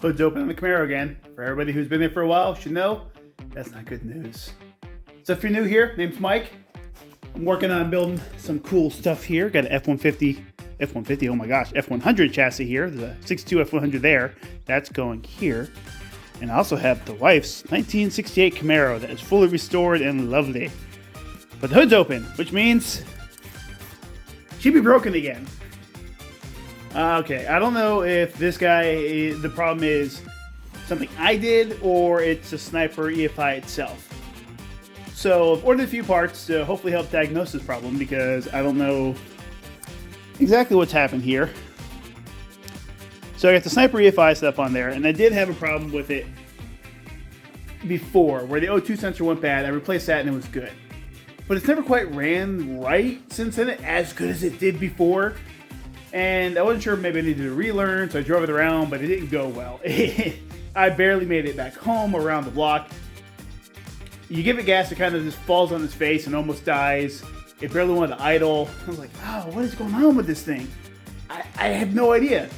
Hood's open on the Camaro again. For everybody who's been there for a while should know, that's not good news. So if you're new here, name's Mike. I'm working on building some cool stuff here. Got an F-150, oh my gosh, F-100 chassis here. There's a 62 F-100 there. That's going here. And I also have the wife's 1968 Camaro that is fully restored and lovely. But the hood's open, which means she'd be broken again. Okay, I don't know if this guy, the problem is something I did or it's a sniper EFI itself. So I've ordered a few parts to hopefully help diagnose this problem because I don't know exactly what's happened here. So I got the sniper EFI stuff on there, and I did have a problem with it before where the O2 sensor went bad. I replaced that and it was good. But it's never quite ran right since then, as good as it did before. And I wasn't sure if maybe I needed to relearn, so I drove it around, but it didn't go well. I barely made it back home around the block. You give it gas, it kind of just falls on its face and almost dies. It barely wanted to idle. I was like, oh, what is going on with this thing? I have no idea.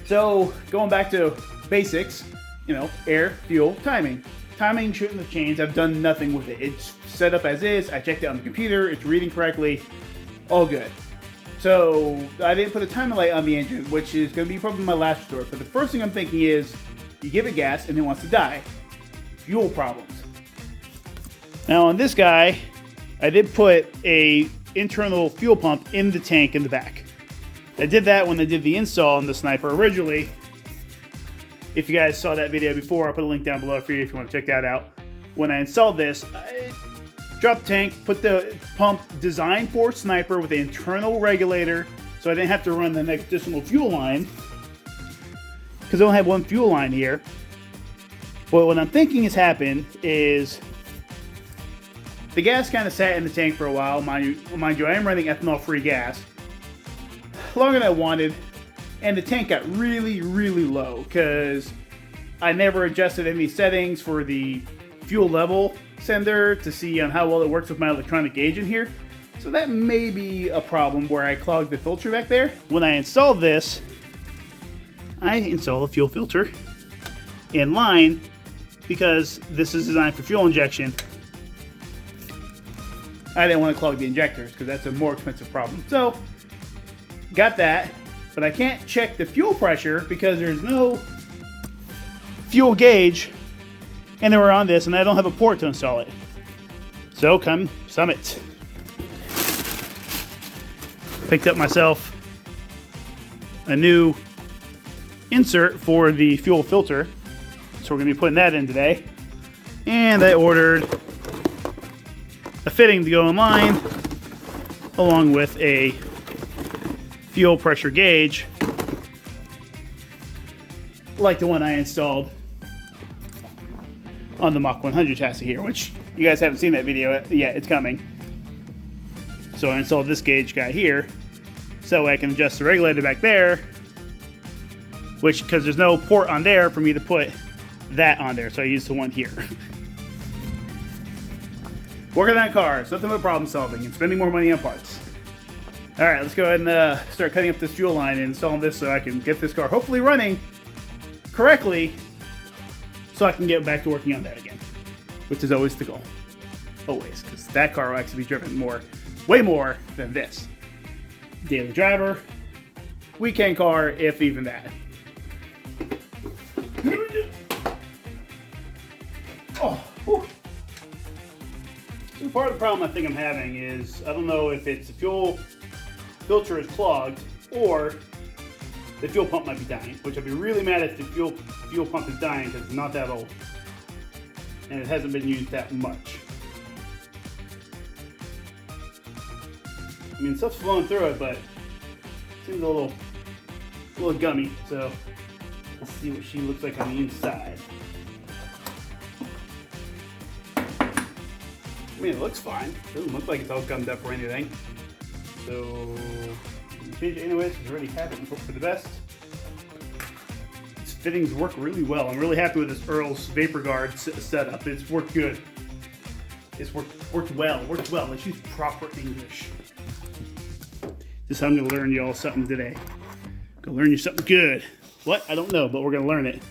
So going back to basics, air, fuel, timing. Timing shouldn't have changed. I've done nothing with it. It's set up as is. I checked it on the computer. It's reading correctly. All good. So I didn't put a timing light on the engine, which is going to be probably my last resort. But the first thing I'm thinking is, you give it gas and it wants to die. Fuel problems. Now on this guy, I did put a internal fuel pump in the tank in the back. I did that when I did the install on the Sniper originally. If you guys saw that video before, I'll put a link down below for you if you want to check that out. When I installed this, I dropped the tank, put the pump designed for Sniper with an internal regulator, so I didn't have to run the next additional fuel line, because I only have one fuel line here. But what I'm thinking has happened is the gas kind of sat in the tank for a while. Mind you, I am running ethanol-free gas longer than I wanted, and the tank got really, really low because I never adjusted any settings for the fuel level sender to see on how well it works with my electronic gauge in here. So that may be a problem where I clogged the filter back there. When I installed this, I installed a fuel filter in line because this is designed for fuel injection. I didn't want to clog the injectors because that's a more expensive problem. So, got that, but I can't check the fuel pressure because there's no fuel gauge anywhere on this, and I don't have a port to install it. So, come Summit. Picked up myself a new insert for the fuel filter, so we're going to be putting that in today. And I ordered a fitting to go in line, along with a fuel pressure gauge, like the one I installed on the Mach 100 chassis here, which you guys haven't seen that video yet. It's coming. So I installed this gauge guy here, so I can adjust the regulator back there, which, because there's no port on there for me to put that on there, so I used the one here. Working on cars, nothing but problem solving and spending more money on parts. Alright, let's go ahead and start cutting up this fuel line and installing this so I can get this car hopefully running correctly so I can get back to working on that again, which is always the goal. Always, because that car will actually be driven way more than this. Daily driver, weekend car, if even that. Oh, whew. So part of the problem I think I'm having is, I don't know if it's the fuel filter is clogged or the fuel pump might be dying, which I'd be really mad if the fuel pump is dying because it's not that old and it hasn't been used that much. I mean, stuff's flowing through it, but it seems a little gummy, so let's see what she looks like on the inside. I mean, it looks fine. It doesn't look like it's all gummed up or anything. So, change it anyways, because I already have it and hope for the best. These fittings work really well. I'm really happy with this Earl's Vapor Guard setup. It's worked good. It's worked well. Let's use proper English. Just I'm going to learn y'all something today. Go learn you something good. What? I don't know, but we're going to learn it.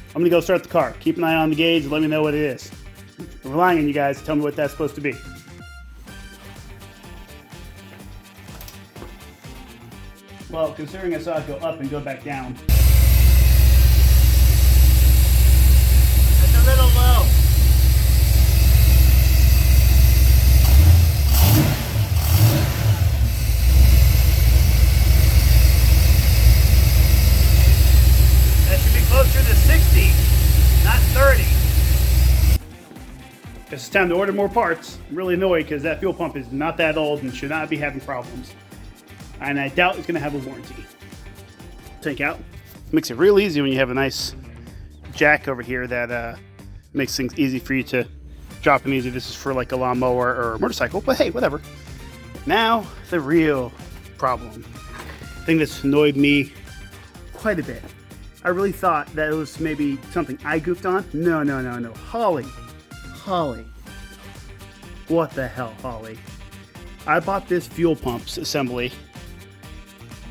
I'm going to go start the car. Keep an eye on the gauge and let me know what it is. I'm relying on you guys to tell me what that's supposed to be. Well, considering I saw it go up and go back down. That's a little low. That should be closer to 60, not 30. Guess it's time to order more parts. I'm really annoyed because that fuel pump is not that old and should not be having problems. And I doubt it's going to have a warranty. Take out. Makes it real easy when you have a nice jack over here that makes things easy for you to drop in easy. This is for like a lawnmower or a motorcycle, but hey, whatever. Now, the real problem. Thing that's annoyed me quite a bit. I really thought that it was maybe something I goofed on. No. Holley. What the hell, Holley? I bought this fuel pumps assembly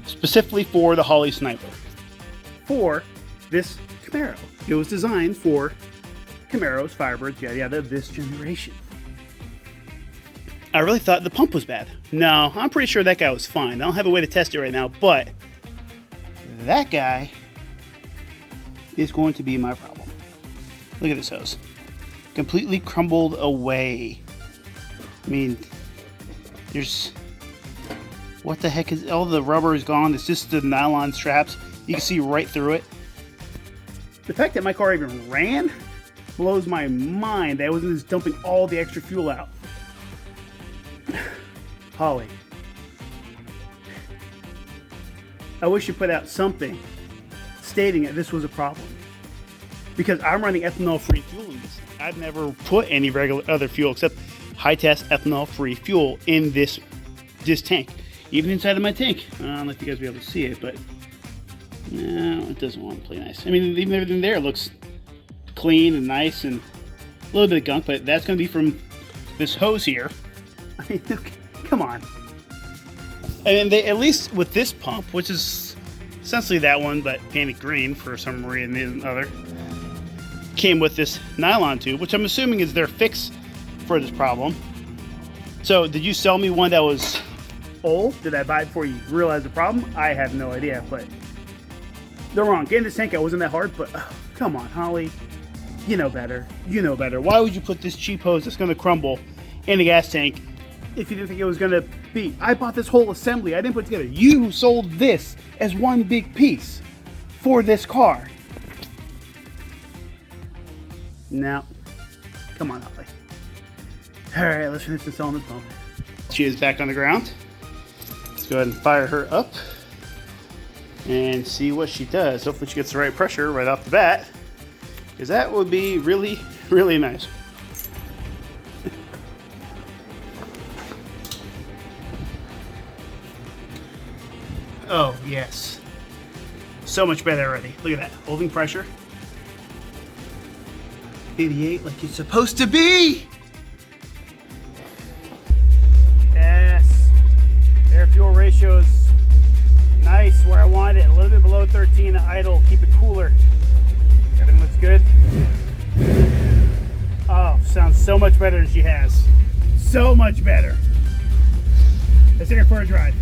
specifically for the Holley Sniper. For this Camaro. It was designed for Camaros, Firebirds, yada yada, of this generation. I really thought the pump was bad. No, I'm pretty sure that guy was fine. I don't have a way to test it right now, but that guy is going to be my problem. Look at this hose. Completely crumbled away. I mean, there's... what the heck is... all the rubber is gone. It's just the nylon straps. You can see right through it. The fact that my car even ran blows my mind that I wasn't just dumping all the extra fuel out. Holley. I wish you put out something stating that this was a problem. Because I'm running ethanol-free fuel in this. I've never put any regular other fuel except high-test ethanol-free fuel in this tank. Even inside of my tank. I don't know if you guys will be able to see it, but no, it doesn't want to play nice. I mean, even everything there looks clean and nice and a little bit of gunk, but that's going to be from this hose here. I mean, come on. And they, at least with this pump, which is essentially that one, but painted green for some reason or other, came with this nylon tube, which I'm assuming is their fix for this problem. So, did you sell me one that was old? Did I buy it before you realized the problem? I have no idea, but they're wrong. Getting this tank out wasn't that hard, but come on, Holley. You know better. You know better. Why would you put this cheap hose that's going to crumble in a gas tank if you didn't think it was going to be? I bought this whole assembly. I didn't put it together. You sold this as one big piece for this car. Now, come on, Holley. All right, let's finish installing this pump. She is back on the ground. Let's go ahead and fire her up and see what she does. Hopefully she gets the right pressure right off the bat, because that would be really, really nice. Oh, yes. So much better already. Look at that. Holding pressure. 88 like it's supposed to be. Yes. Air fuel ratio is nice where I want it. A little bit below 13 at idle. Keep it cooler. Everything looks good. Oh, sounds so much better than she has. So much better. Let's take her for a drive.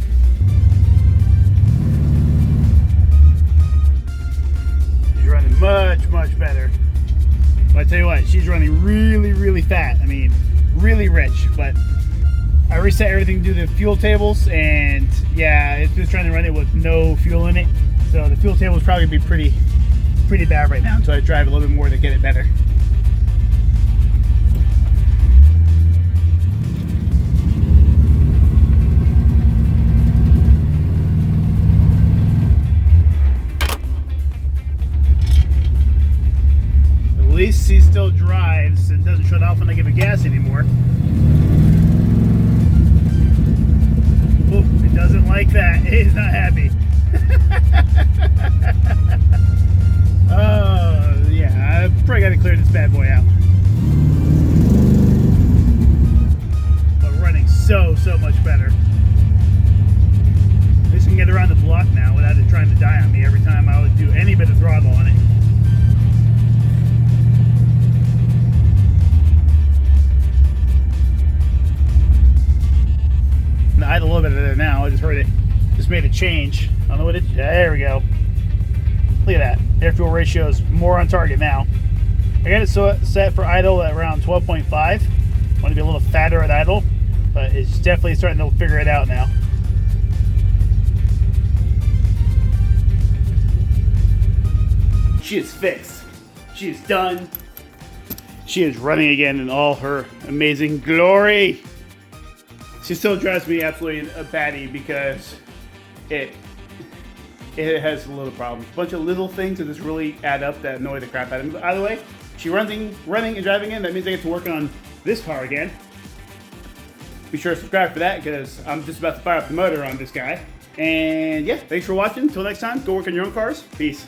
She's running much, much better. But I tell you what, she's running really, really fat. I mean, really rich. But I reset everything to the fuel tables, and yeah, it's just trying to run it with no fuel in it. So the fuel table is probably gonna be pretty bad right now until I drive a little bit more to get it better. At least he still drives and doesn't shut off when I give it gas anymore. Oop, it doesn't like that. He's not happy. Oh, yeah, I probably got to clear this bad boy out. so much better. At least I can get around the block now without it trying to die on me every time I would do any bit of throttle on it. I had a little bit of it now. I just heard it. Just made a change. I don't know what it. There we go. Look at that. Air fuel ratio is more on target now. I got it set for idle at around 12.5. Want to be a little fatter at idle, but it's definitely starting to figure it out now. She is fixed. She is done. She is running again in all her amazing glory. She still drives me absolutely a batty because it has a little problems. A bunch of little things that just really add up that annoy the crap out of me. But either way, she running and driving in. That means I get to work on this car again. Be sure to subscribe for that because I'm just about to fire up the motor on this guy. And yeah, thanks for watching. Until next time, go work on your own cars. Peace.